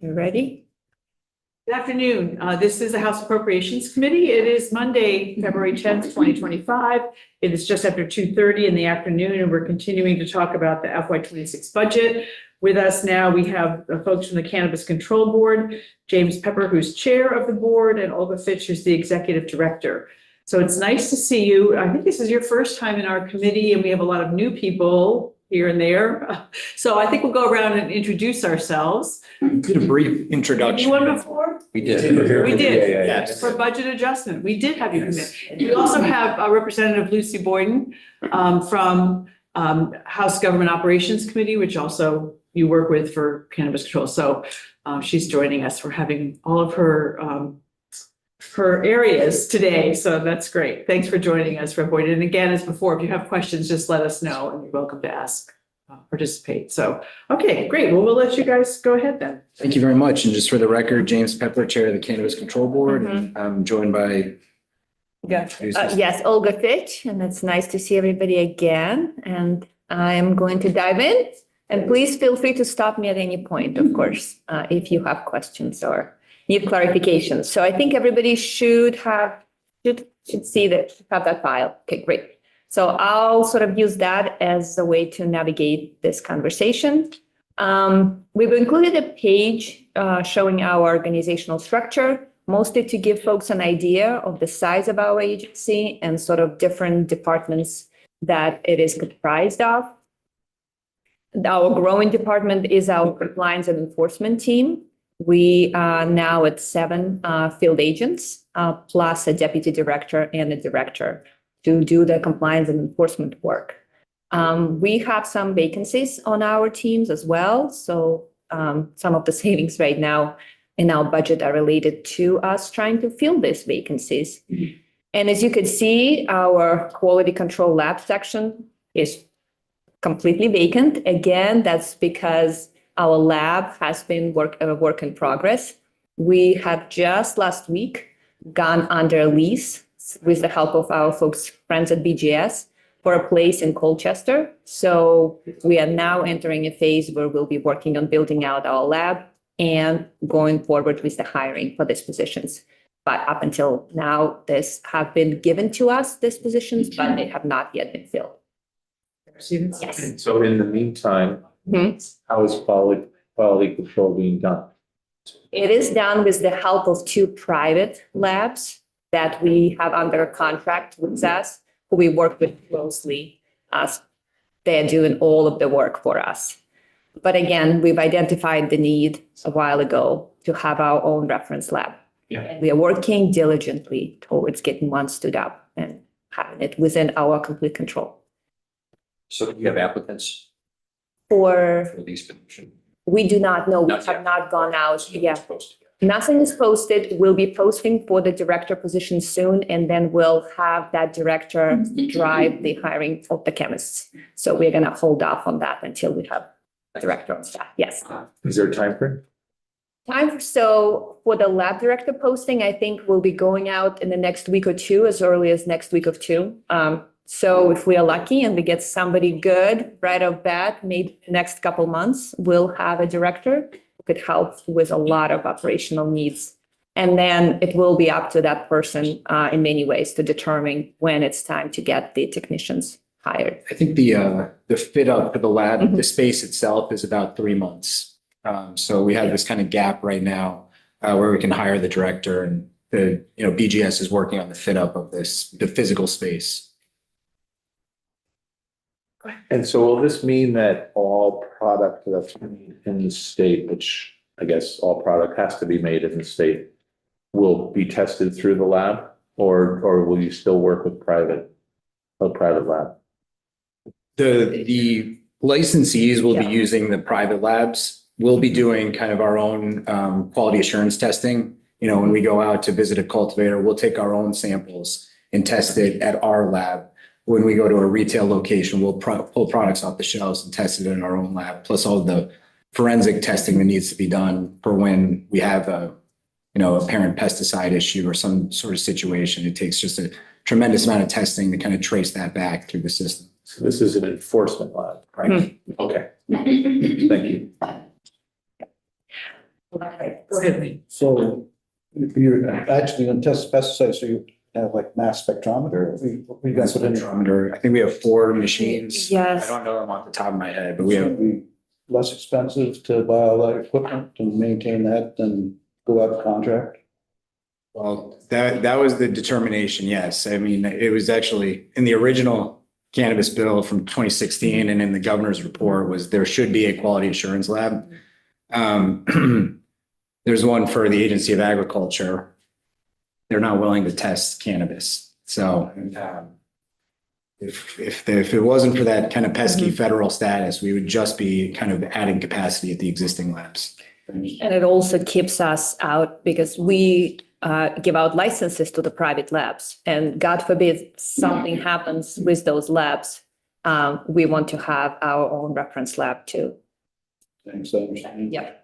You ready? Good afternoon. This is the House Appropriations Committee. It is Monday, February 10th, 2025. It is just after 2:30 in the afternoon, and we're continuing to talk about the FY26 budget. With us now, we have the folks from the Cannabis Control Board, James Pepper, who's chair of the board, and Olga Fitch, who's the executive director. So it's nice to see you. I think this is your first time in our committee, and we have a lot of new people here and there. So I think we'll go around and introduce ourselves. We did a brief introduction. You won before? We did. We did. Yes. For budget adjustment. We did have you come in. We also have Representative Lucy Boyden from House Government Operations Committee, which also you work with for cannabis control. So she's joining us. We're having all of her areas today. So that's great. Thanks for joining us, Rep. Boyden. And again, as before, if you have questions, just let us know and you're welcome to ask, participate. So, okay, great. Well, we'll let you guys go ahead then. Thank you very much. And just for the record, James Pepper, chair of the Cannabis Control Board. And I'm joined by. Yes, Olga Fitch, and it's nice to see everybody again. And I'm going to dive in. And please feel free to stop me at any point, of course, if you have questions or need clarifications. So I think everybody should see that, have that file. Okay, great. So I'll sort of use that as a way to navigate this conversation. We've included a page showing our organizational structure, mostly to give folks an idea of the size of our agency and sort of different departments that it is comprised of. Our growing department is our compliance and enforcement team. We are now at 7 field agents, plus a deputy director and a director to do the compliance and enforcement work. We have some vacancies on our teams as well. So some of the savings right now in our budget are related to us trying to fill these vacancies. Mm-hmm. And as you can see, our quality control lab section is completely vacant. Again, that's because our lab has been a work in progress. We have just last week gone under a lease with the help of our folks, friends at BGS, for a place in Colchester. So we are now entering a phase where we'll be working on building out our lab and going forward with the hiring for these positions. But up until now, this have been given to us, these positions, but they have not yet been filled. Yes. So in the meantime, how is quality control being done? It is done with the help of 2 private labs that we have under a contract with us, who we work with closely as they're doing all of the work for us. But again, we've identified the need a while ago to have our own reference lab. Yeah. And we are working diligently towards getting one stood up and having it within our complete control. So do you have applicants For these positions? we do not know. We Not have yet. not gone out yet. Nothing is posted. We'll be posting for the director position soon, and then we'll have that director drive the hiring of the chemists. So we're going to hold off on that until we have a director on staff. Yes. Is there a time frame? So for the lab director posting, I think we'll be going out in the next week or 2, as early as next week of 2. So if we are lucky and we get somebody good right off bat, maybe the next couple months, we'll have a director who could help with a lot of operational needs. And then it will be up to that person in many ways to determine when it's time to get the technicians hired. I think the fit up for the lab, the space itself is about 3 months. So we have this kind of gap right now where we can hire the director, and BGS is working on the fit up of the physical space. And so will this mean that all product that's made in the state, which I guess all product has to be made in the state, will be tested through the lab, or will you still work with a private lab? The licensees will be using the private labs. We'll be doing kind of our own quality assurance testing. When we go out to visit a cultivator, we'll take our own samples and test it at our lab. When we go to a retail location, we'll pull products off the shelves and test it in our own lab, plus all the forensic testing that needs to be done for when we have a apparent pesticide issue or some sort of situation. It takes just a tremendous amount of testing to kind of trace that back through the system. So this is an enforcement lab, right? Okay. Thank you. Go ahead, Lee. So you're actually going to test pesticides, so you have like mass spectrometer? We got put in. Spectrometer. I think we have 4 machines. Yes. I don't know them off the top of my head, but we have, Be less expensive to buy all that equipment and maintain that than go out of contract? well, that was the determination, yes. I mean, it was actually in the original cannabis bill from 2016 and in the governor's report was there should be a quality assurance lab. There's one for the Agency of Agriculture. They're not willing to test cannabis. So if it wasn't for that kind of pesky federal status, we would just be kind of adding capacity at the existing labs. And it also keeps us out because we give out licenses to the private labs. And God forbid something happens with those labs, we want to have our own reference lab too. Thanks, I understand. Yep.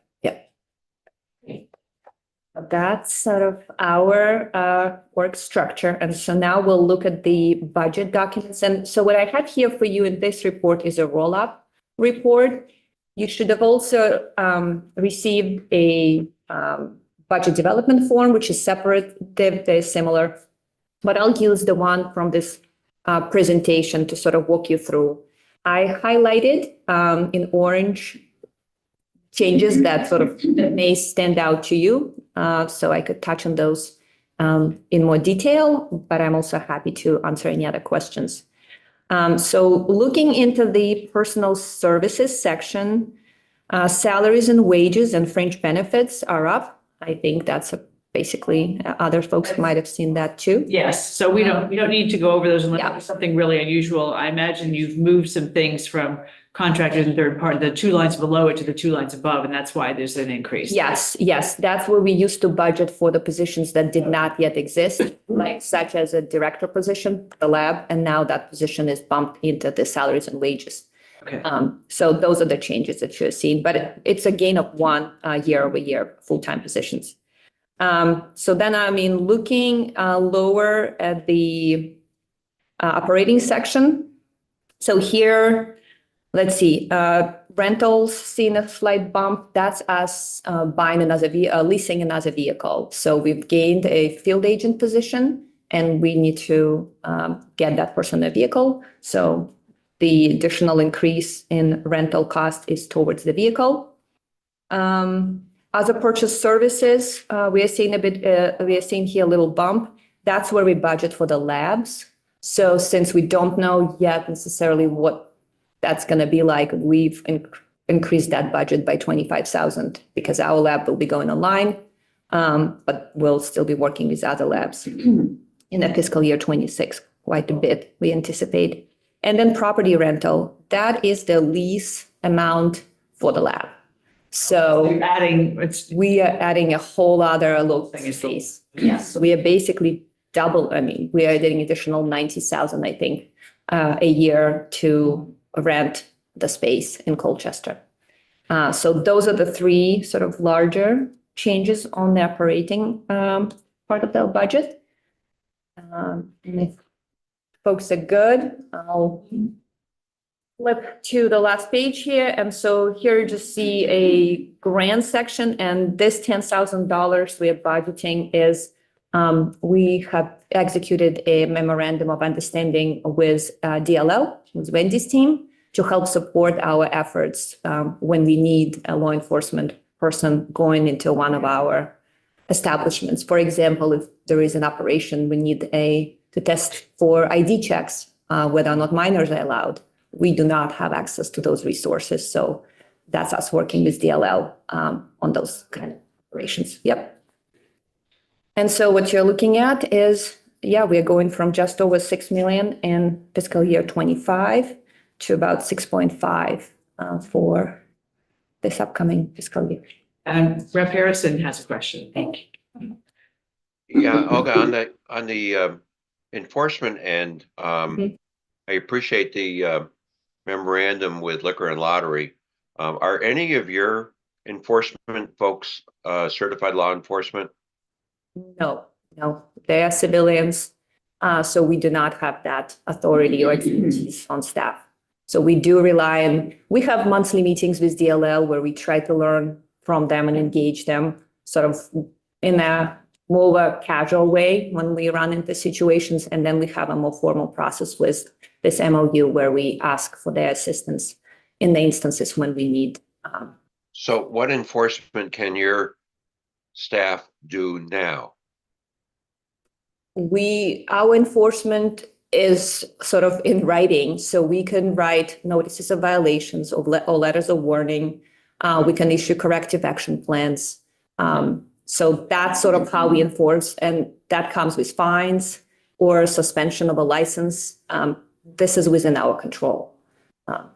That's sort of our work structure. And so now we'll look at the budget documents. And so what I have here for you in this report is a roll-up report. You should have also received a budget development form, which is separate. They're similar, but I'll use the one from this presentation to sort of walk you through. I highlighted in orange changes that sort of may stand out to you. So I could touch on those in more detail, but I'm also happy to answer any other questions. So looking into the personal services section, salaries and wages and fringe benefits are up. I think that's basically other folks might have seen that too. Yes, so we don't need to go over those unless Yeah. there's something really unusual. I imagine you've moved some things from contractors and third party, the 2 lines below it to the 2 lines above, and that's why there's an increase. Yes, that's where we used to budget for the positions that did not yet exist, like such as a director position, the lab, and now that position is bumped into the salaries and wages. Okay. So those are the changes that you're seeing, but it's a gain of 1 year over year, full-time positions. So then, I mean, looking lower at the operating section. So here, let's see, rentals seen a slight bump. That's us buying another leasing another vehicle. So we've gained a field agent position and we need to get that person a vehicle. So the additional increase in rental cost is towards the vehicle. Other purchase services, we are seeing here a little bump. That's where we budget for the labs. So since we don't know yet necessarily what that's going to be like, we've increased that budget by 25,000 because our lab will be going online, but we'll still be working with other labs in the fiscal year 26, quite a bit, we anticipate. And then property rental, that is the lease amount for the lab. So we are adding a whole other local space. Yes, we are basically we are getting additional 90,000, I think, a year to rent the space in Colchester. So those are the 3 sort of larger changes on the operating part of the budget. And if folks are good, I'll flip to the last page here. And so here you just see a grant section, and this $10,000 we are budgeting is we have executed a memorandum of understanding with DLL, with Wendy's team, to help support our efforts when we need a law enforcement person going into one of our establishments. For example, if there is an operation, we need to test for ID checks, whether or not minors are allowed. We do not have access to those resources. So that's us working with DLL on those kind of operations. Yep. And so what you're looking at is, we are going from just over 6 million in fiscal year 25 to about 6.5 for this upcoming fiscal year. And Rep. Harrison has a question. Thank you. Yeah, Olga, on the enforcement end, I appreciate the memorandum with liquor and lottery. Are any of your enforcement folks certified law enforcement? No, they are civilians. So we do not have that authority or expertise on staff. So we do rely on, we have monthly meetings with DLL where we try to learn from them and engage them sort of in a more of a casual way when we run into situations. And then we have a more formal process with this MOU where we ask for their assistance in the instances when we need. So what enforcement can your staff do now? Our enforcement is sort of in writing, so we can write notices of violations or letters of warning. We can issue corrective action plans. So that's sort of how we enforce, and that comes with fines or suspension of a license. This is within our control.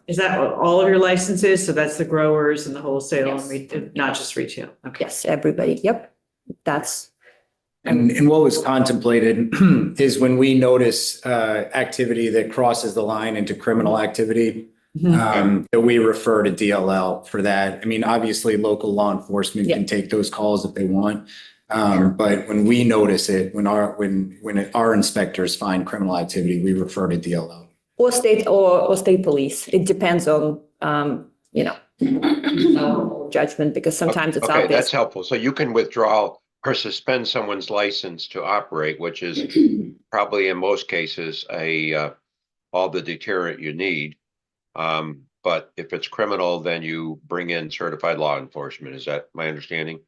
Is that all of your licenses? So that's the growers and the wholesale, Yes. and not just retail? Okay. Yes, everybody. Yep. That's And what was contemplated is when we notice activity that crosses the line into criminal activity, that we refer to DLL for that. I mean, obviously, local law enforcement can take those calls if they want. But when we notice it, when our inspectors find criminal activity, we refer to DLL. or state police. It depends on judgment, because sometimes it's Okay, obvious. that's helpful. So you can withdraw or suspend someone's license to operate, which is probably in most cases all the deterrent you need. But if it's criminal, then you bring in certified law enforcement. Is that my understanding?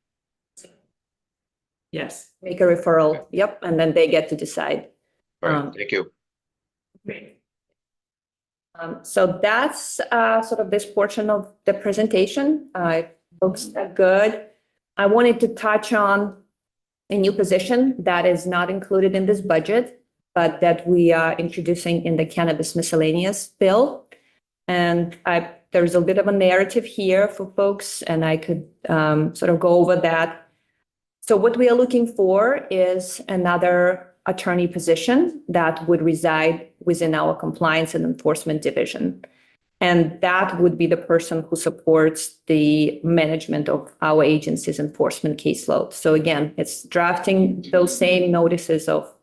Yes. Make a referral. Yep, and then they get to decide. All right, thank you. So that's sort of this portion of the presentation. Looks good. I wanted to touch on a new position that is not included in this budget, but that we are introducing in the cannabis miscellaneous bill. And there's a bit of a narrative here for folks, and I could sort of go over that. So what we are looking for is another attorney position that would reside within our compliance and enforcement division. And that would be the person who supports the management of our agency's enforcement caseload. So again, it's drafting those same notices of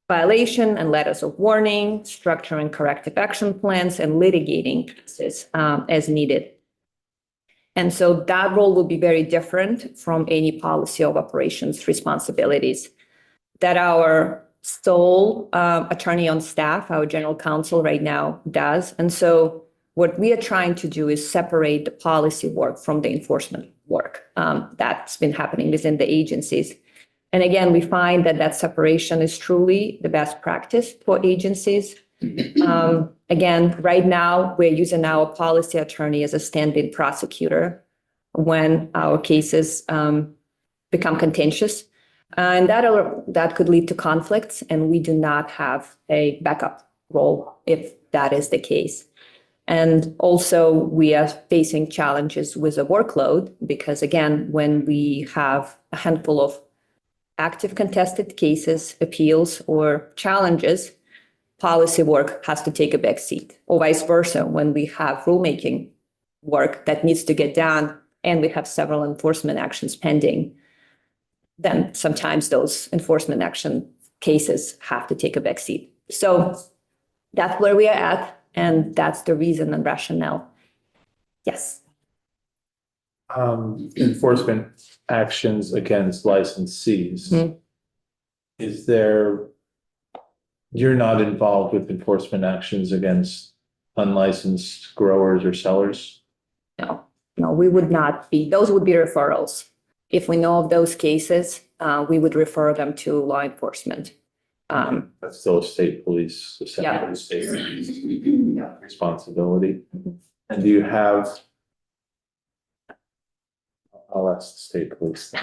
violation and letters of warning, structuring corrective action plans, and litigating cases as needed. And so that role will be very different from any policy of operations responsibilities that our sole attorney on staff, our general counsel right now, does. And so what we are trying to do is separate the policy work from the enforcement work that's been happening within the agencies. And again, we find that that separation is truly the best practice for agencies. Again, right now, we're using our policy attorney as a stand-in prosecutor when our cases become contentious. And that could lead to conflicts, and we do not have a backup role if that is the case. And also, we are facing challenges with the workload because, again, when we have a handful of active contested cases, appeals, or challenges, policy work has to take a back seat, or vice versa. When we have rulemaking work that needs to get done and we have several enforcement actions pending, then sometimes those enforcement action cases have to take a back seat. So that's where we are at, and that's the reason and rationale. Yes. Enforcement actions against licensees. Is there, you're not involved with enforcement actions against unlicensed growers or sellers? No, we would not be. Those would be referrals. If we know of those cases, we would refer them to law enforcement. That's still a state police, essentially state responsibility. And do you have, I'll ask the state police.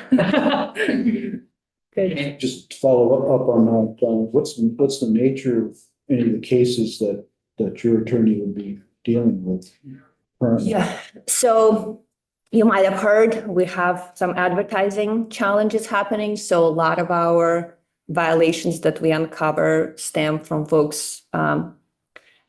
Good. Just to follow up on that, what's the nature of any of the cases that your attorney would be dealing with currently? Yeah, so you might have heard we have some advertising challenges happening. So a lot of our violations that we uncover stem from folks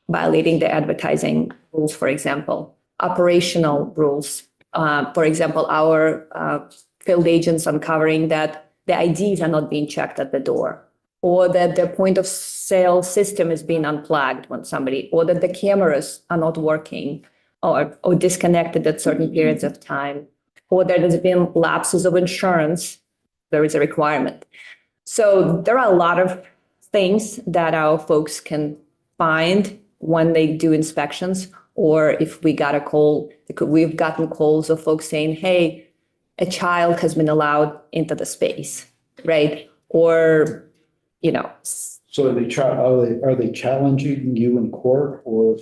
violating the advertising rules, for example, operational rules. For example, our field agents uncovering that the IDs are not being checked at the door, or that the point of sale system is being unplugged when somebody, or that the cameras are not working, or disconnected at certain periods of time, or there has been lapses of insurance, there is a requirement. So there are a lot of things that our folks can find when they do inspections, or if we got a call, we've gotten calls of folks saying, hey, a child has been allowed into the space, right? Or, So are they challenging you in court, or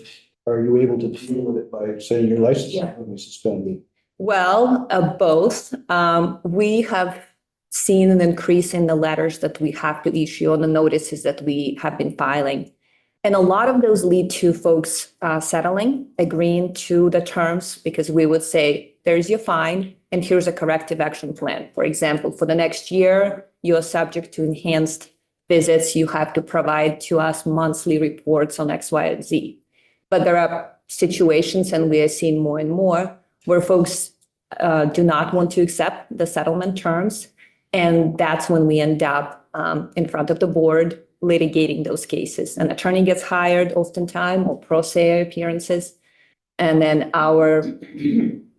are you able to deal with it by saying your license is going to be suspended? well, both. We have seen an increase in the letters that we have to issue on the notices that we have been filing. And a lot of those lead to folks settling, agreeing to the terms, because we would say, there's your fine, and here's a corrective action plan. For example, for the next year, you are subject to enhanced visits. You have to provide to us monthly reports on X, Y, and Z. But there are situations, and we are seeing more and more, where folks do not want to accept the settlement terms. And that's when we end up in front of the board litigating those cases. An attorney gets hired oftentimes, or pro se appearances. And then our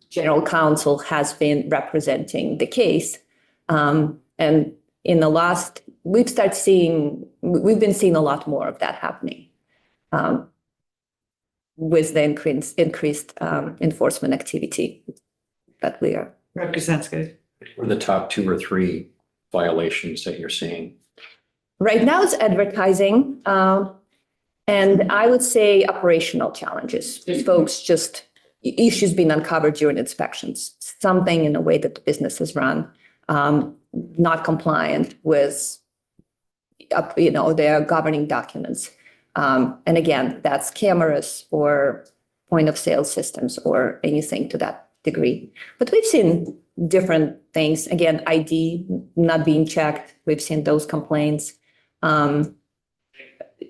general counsel has been representing the case. And in the last, we've been seeing a lot more of that happening with the increased enforcement activity that we are. Represents good. What are the top 2 or 3 violations that you're seeing? Right now it's advertising, and I would say operational challenges. Folks just, issues being uncovered during inspections, something in the way that the business is run, not compliant with, their governing documents. And again, that's cameras or point of sale systems or anything to that degree. But we've seen different things. Again, ID not being checked. We've seen those complaints.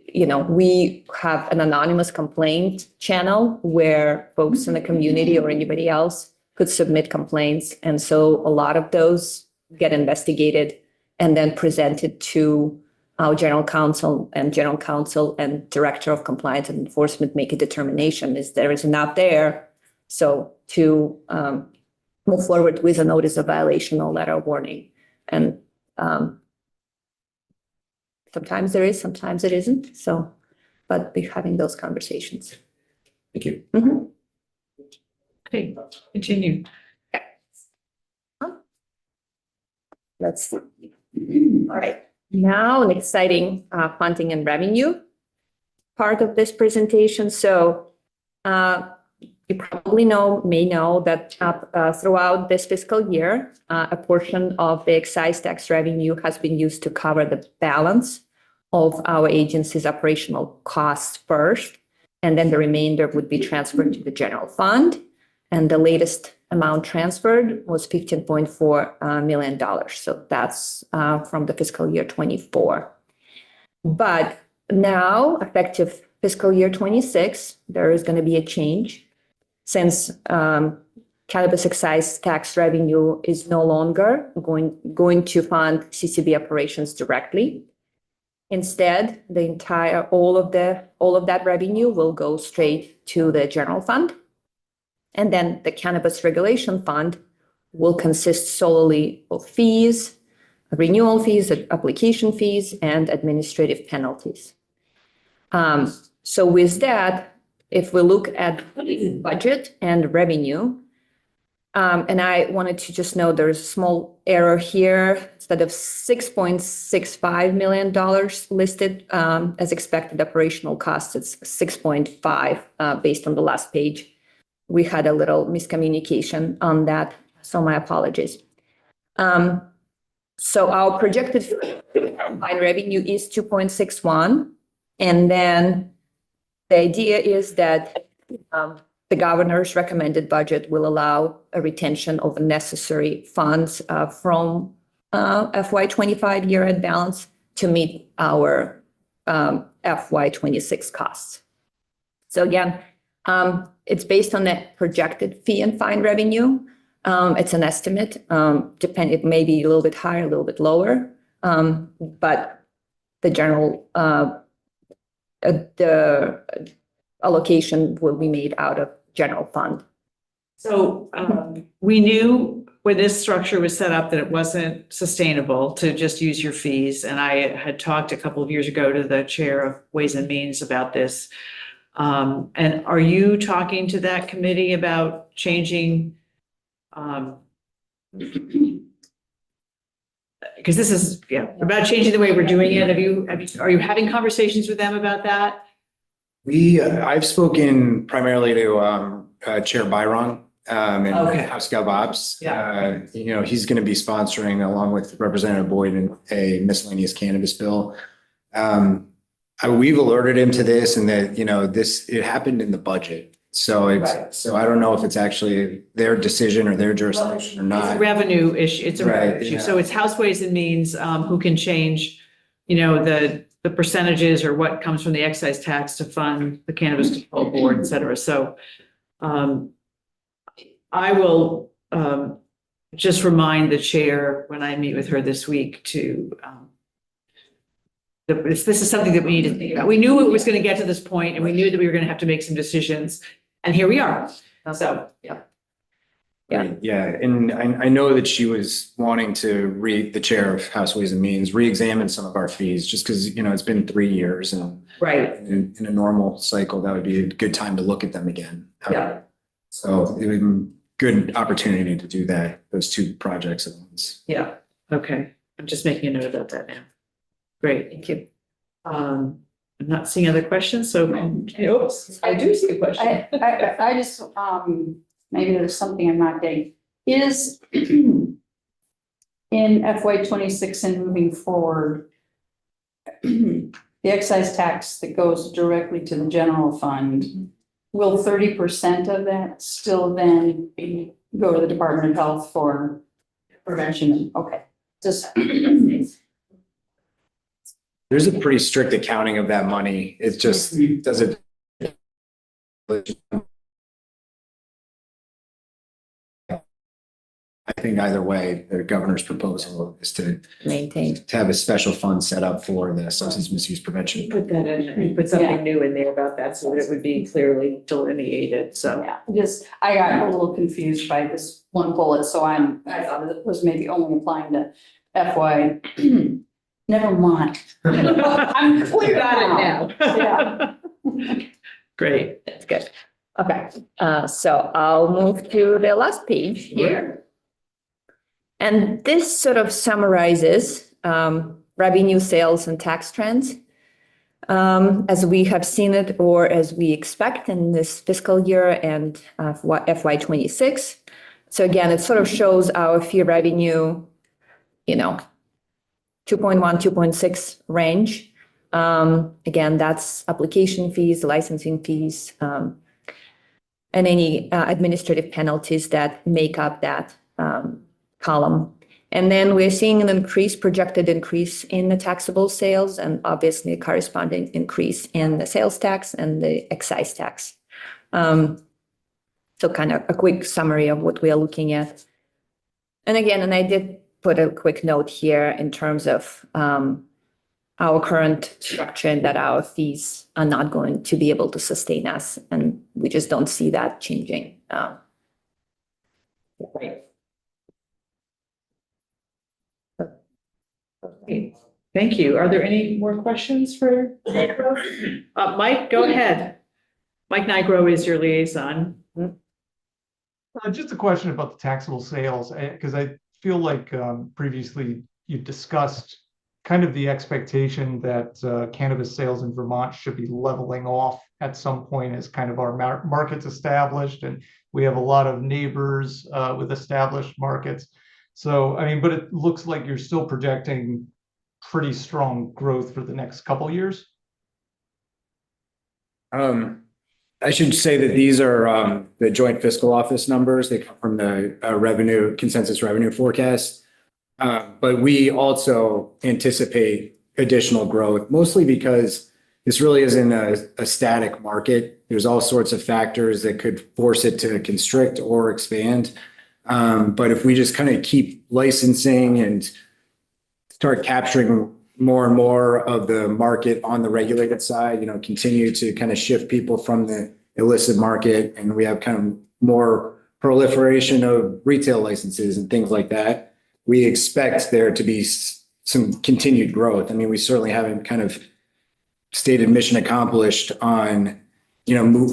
We have an anonymous complaint channel where folks in the community or anybody else could submit complaints. And so a lot of those get investigated and then presented to our general counsel and director of compliance and enforcement make a determination is there is enough there. So to move forward with a notice of violation or letter of warning. And sometimes there is, sometimes it isn't. So, but we're having those conversations. Thank you. Mhm. Okay, continue. Let's see. All right. Now an exciting funding and revenue part of this presentation. So you probably may know that throughout this fiscal year, a portion of the excise tax revenue has been used to cover the balance of our agency's operational costs first, and then the remainder would be transferred to the general fund. And the latest amount transferred was $15.4 million. So that's from the fiscal year 24. But now, effective fiscal year 26, there is going to be a change since cannabis excise tax revenue is no longer going to fund CCB operations directly. Instead, all of that revenue will go straight to the general fund. And then the Cannabis Regulation Fund will consist solely of fees, renewal fees, application fees, and administrative penalties. So with that, if we look at budget and revenue, and I wanted to just note there's a small error here. Instead of $6.65 million listed as expected operational costs, it's 6.5 based on the last page. We had a little miscommunication on that, so my apologies. So our projected fine revenue is 2.61, and then the idea is that the governor's recommended budget will allow a retention of necessary funds from FY25 year-end balance to meet our FY26 costs. So again, it's based on the projected fee and fine revenue. It's an estimate. It may be a little bit higher, a little bit lower, but the general the allocation will be made out of general fund. So we knew when this structure was set up that it wasn't sustainable to just use your fees. And I had talked a couple of years ago to the chair of Ways and Means about this. And are you talking to that committee about changing? Because this is, about changing the way we're doing it. Are you having conversations with them about that? I've spoken primarily to Chair Byron and Okay. House Gov Ops. Yeah. He's going to be sponsoring, along with Representative Boyd, a miscellaneous cannabis bill. We've alerted him to this, and that it happened in the budget. So I don't know if it's actually their decision or their jurisdiction or It's not. a revenue issue. It's a revenue issue. Yeah. So it's House Ways and Means who can change, the percentages or what comes from the excise tax to fund the Cannabis Control Board, et cetera. So I will just remind the chair when I meet with her this week to this is something that we need to think about. We knew it was going to get to this point, and we knew that we were going to have to make some decisions, and here we are. So, yeah. Yeah. And I know that she was wanting to the chair of House Ways and Means, re-examine some of our fees, just because, it's been 3 years, and Right. in a normal cycle, that would be a good time to look at them again. Yeah. So it would be a good opportunity to do that, those two projects at once. Yeah. Okay. I'm just making a note about that now. Great. Thank you. I'm not seeing other questions, so, oops, I do see a question. I just, maybe there's something I'm not getting. Is in FY 26 and moving forward, the excise tax that goes directly to the general fund, will 30% of that still then go to the Department of Health for prevention? Okay, just. There's a pretty strict accounting of that money. It just doesn't. I think either way, the governor's proposal is to have a special fund set up for the substance misuse prevention. Put that in, put something new in there about that so that it would be clearly delineated, so. Yeah, I got a little confused by this one bullet, so I thought it was maybe only applying to FY. Never mind. I'm clear Got it now. Yeah. Great. That's good. Okay, so I'll move to the last page here. And this sort of summarizes revenue, sales, and tax trends as we have seen it or as we expect in this fiscal year and FY 26. So again, it sort of shows our fee revenue, 2.1, 2.6 range. Again, that's application fees, licensing fees, and any administrative penalties that make up that column. And then we're seeing an projected increase in the taxable sales and obviously a corresponding increase in the sales tax and the excise tax. So kind of a quick summary of what we are looking at. And again, and I did put a quick note here in terms of our current structure and that our fees are not going to be able to sustain us. And we just don't see that changing. Right. Okay, thank you. Are there any more questions for Nigro? Mike, go ahead. Mike Nigro is your liaison. Just a question about the taxable sales, because I feel like previously you discussed kind of the expectation that cannabis sales in Vermont should be leveling off at some point as kind of our markets established, and we have a lot of neighbors with established markets. So, I mean, but it looks like you're still projecting pretty strong growth for the next couple of years. I should say that these are the joint fiscal office numbers. They come from the consensus revenue forecast. But we also anticipate additional growth, mostly because this really isn't a static market. There's all sorts of factors that could force it to constrict or expand. But if we just kind of keep licensing and start capturing more and more of the market on the regulated side, continue to kind of shift people from the illicit market, and we have kind of more proliferation of retail licenses and things like that, we expect there to be some continued growth. I mean, we certainly haven't kind of stated mission accomplished on,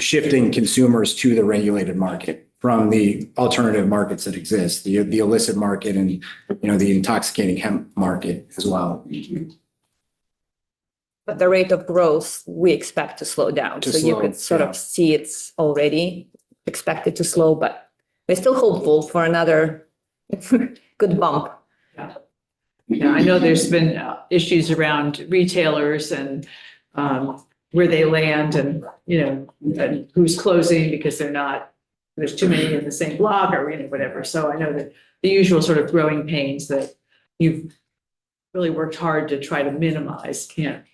shifting consumers to the regulated market from the alternative markets that exist, the illicit market and, the intoxicating hemp market as well. But the rate of growth, we expect to slow down. So you could sort of see it's already expected to slow, but we're still hopeful for another good bump. Yeah, I know there's been issues around retailers and where they land and, and who's closing because there's too many in the same block or whatever. So I know that the usual sort of growing pains that you've really worked hard to try to minimize, can't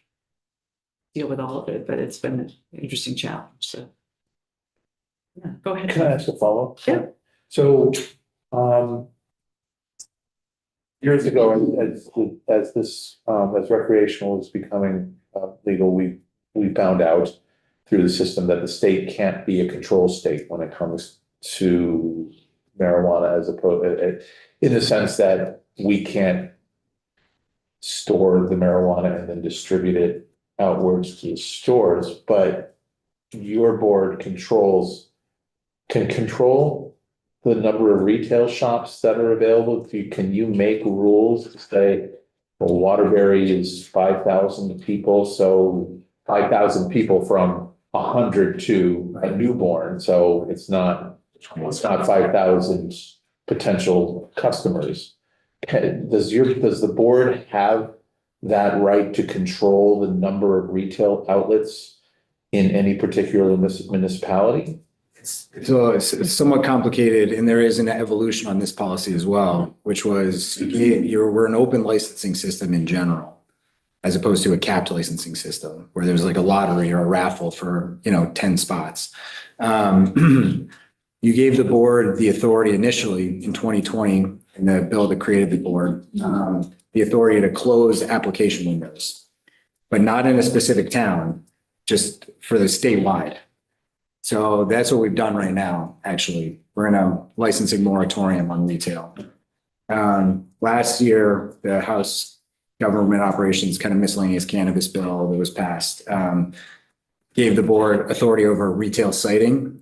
deal with all of it, but it's been an interesting challenge. So yeah, go ahead. Can I ask a follow-up? Yeah. So, years ago, as recreational was becoming legal, we found out through the system that the state can't be a control state when it comes to marijuana, as opposed, in the sense that we can't store the marijuana and then distribute it outwards to the stores, but your board can control the number of retail shops that are available. Can you make rules to say, well, Waterbury is 5,000 people, so 5,000 people from 100 to a newborn, so it's not 5,000 potential customers. Does the board have that right to control the number of retail outlets in any particular municipality? So it's somewhat complicated, and there is an evolution on this policy as well, which was we're an open licensing system in general, as opposed to a capped licensing system where there's like a lottery or a raffle for 10 spots. You gave the board the authority initially in 2020 in the bill that created the board, the authority to close application windows, but not in a specific town, just for the statewide. So that's what we've done right now, actually. We're in a licensing moratorium on retail. Last year, the House Government Operations kind of miscellaneous cannabis bill that was passed gave the board authority over retail siting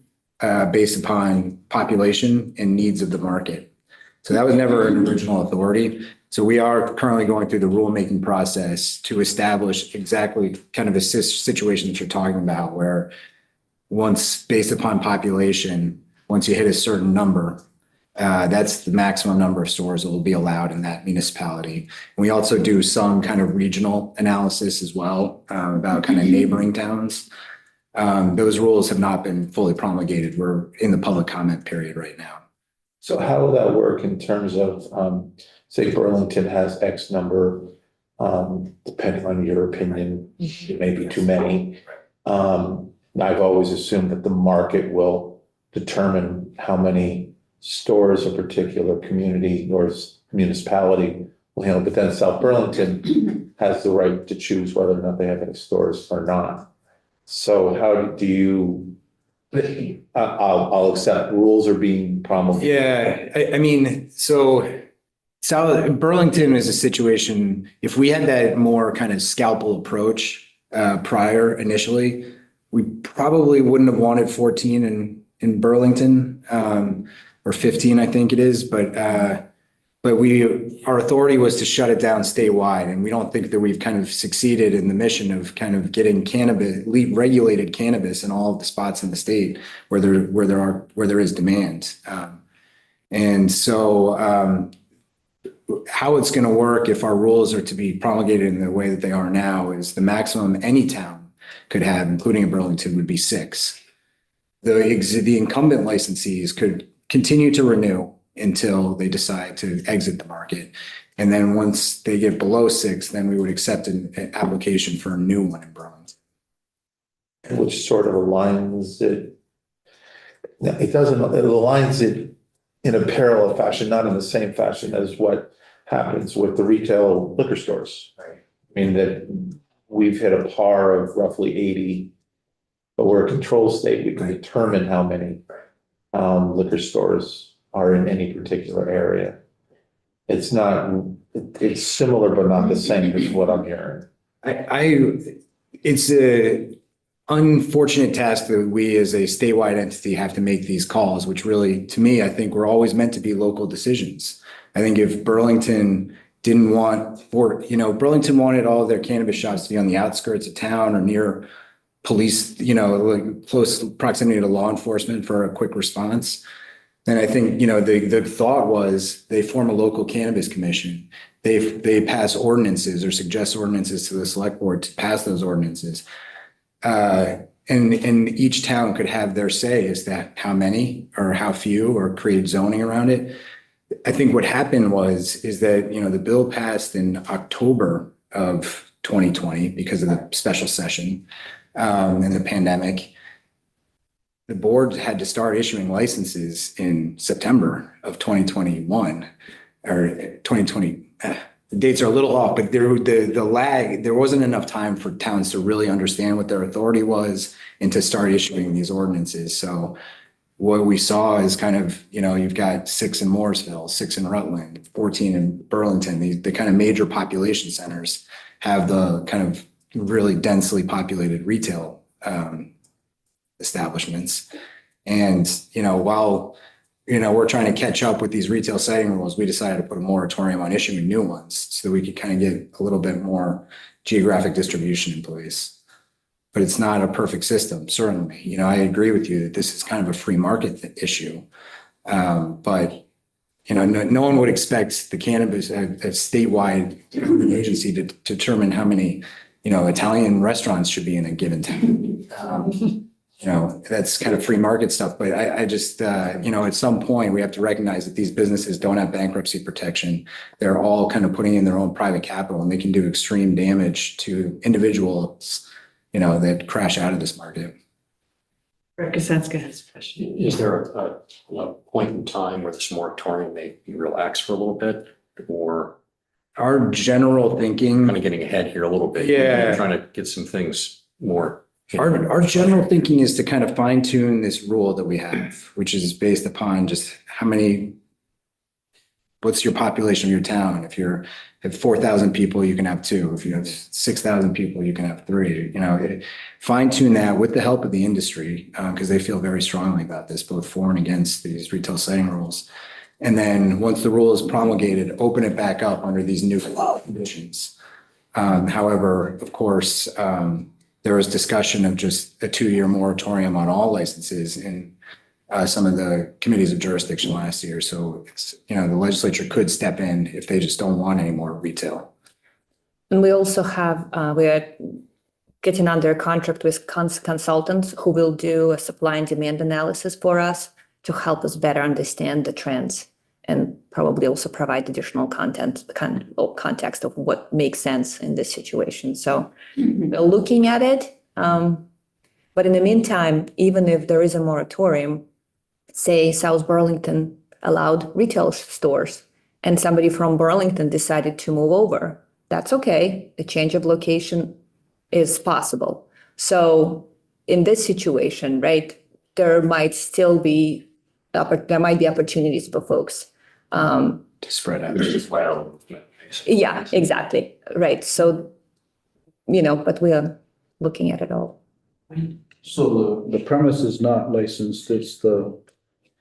based upon population and needs of the market. So that was never an original authority. So we are currently going through the rulemaking process to establish exactly kind of a situation that you're talking about, where once based upon population, once you hit a certain number, that's the maximum number of stores that will be allowed in that municipality. And we also do some kind of regional analysis as well about kind of neighboring towns. Those rules have not been fully promulgated. We're in the public comment period right now. So how will that work in terms of, say Burlington has X number, depending on your opinion, it may be too many. I've always assumed that the market will determine how many stores a particular community or municipality will handle, but then South Burlington has the right to choose whether or not they have any stores or not. So how do you, I'll accept rules are being promulgated. Yeah, I mean, so Burlington is a situation, if we had that more kind of scalpel approach prior initially, we probably wouldn't have wanted 14 in Burlington, or 15, I think it is. But our authority was to shut it down statewide, and we don't think that we've kind of succeeded in the mission of kind of getting regulated cannabis in all of the spots in the state where there is demand. And so how it's going to work if our rules are to be promulgated in the way that they are now is the maximum any town could have, including in Burlington, would be 6. The incumbent licensees could continue to renew until they decide to exit the market. And then once they get below 6, then we would accept an application for a new one in Burlington. Which sort of aligns it. It aligns it in a parallel fashion, not in the same fashion as what happens with the retail liquor stores. Right. I mean, that we've hit a par of roughly 80 but we're a control state. We can determine how many liquor stores are in any particular area. It's not, it's similar, but not the same as what I'm hearing. It's a unfortunate task that we as a statewide entity have to make these calls, which really, to me, I think we're always meant to be local decisions. I think if Burlington didn't want, Burlington wanted all of their cannabis shops to be on the outskirts of town or near police, like close proximity to law enforcement for a quick response. And I think, the thought was they form a local cannabis commission. They pass ordinances or suggest ordinances to the select board to pass those ordinances. And each town could have their say as to how many or how few or create zoning around it. I think what happened is that, the bill passed in October of 2020 because of the special session and the pandemic. The board had to start issuing licenses in September of 2021 or 2020. The dates are a little off, but the lag, there wasn't enough time for towns to really understand what their authority was and to start issuing these ordinances. So what we saw is kind of, you've got 6 in Mooresville, 6 in Rutland, 14 in Burlington. The kind of major population centers have the kind of really densely populated retail establishments. And, while, we're trying to catch up with these retail setting rules, we decided to put a moratorium on issuing new ones so that we could kind of get a little bit more geographic distribution in place. But it's not a perfect system, certainly. I agree with you that this is kind of a free market issue. But, no one would expect the cannabis, a statewide agency to determine how many, Italian restaurants should be in a given town. That's kind of free market stuff. But I just, at some point we have to recognize that these businesses don't have bankruptcy protection. They're all kind of putting in their own private capital and they can do extreme damage to individuals, that crash out of this market. Rick Kasenska has a question. Is there a point in time where this moratorium may be relaxed for a little bit, or Our general thinking, kind of getting ahead here a little bit? Yeah. Trying to get some things more. our general thinking is to kind of fine tune this rule that we have, which is based upon just what's your population of your town? If you have 4,000 people, you can have 2. If you have 6,000 people, you can have 3. Fine tune that with the help of the industry, because they feel very strongly about this, both for and against these retail setting rules. And then once the rule is promulgated, open it back up under these new conditions. However, of course, there was discussion of just a 2-year moratorium on all licenses in some of the committees of jurisdiction last year. So it's, the legislature could step in if they just don't want any more retail. And we also have, we are getting under a contract with consultants who will do a supply and demand analysis for us to help us better understand the trends and probably also provide additional context of what makes sense in this situation. So we're looking at it. But in the meantime, even if there is a moratorium, say South Burlington allowed retail stores and somebody from Burlington decided to move over, that's okay. The change of location is possible. So in this situation, right, there might be opportunities for folks. To spread out. Yeah, exactly. Right. So, but we are looking at it all. So the premise is not licensed, it's the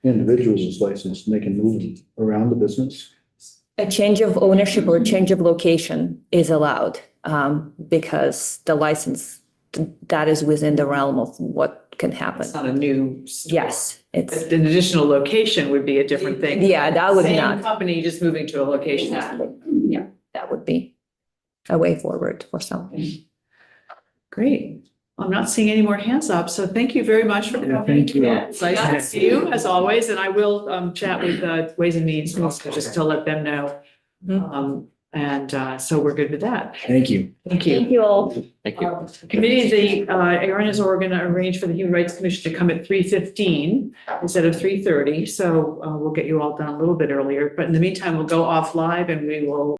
individuals is licensed and they can move around the business? A change of ownership or change of location is allowed because the license, that is within the realm of what can happen. It's not a new store. Yes, it's, An additional location would be a different thing. yeah, that would Same not. company just moving to a location. Exactly. Yeah, that would be a way forward for some. Great. I'm not seeing any more hands up, so thank you very much for coming. Thank you. It's nice to see you as always, and I will chat with Ways and Means just to let them know. So we're good with that. Thank you. Thank you. Thank you all. Thank you. Committee, Aaron is going to arrange for the Human Rights Commission to come at 3:15 instead of 3:30. So we'll get you all done a little bit earlier, but in the meantime, we'll go off live and we will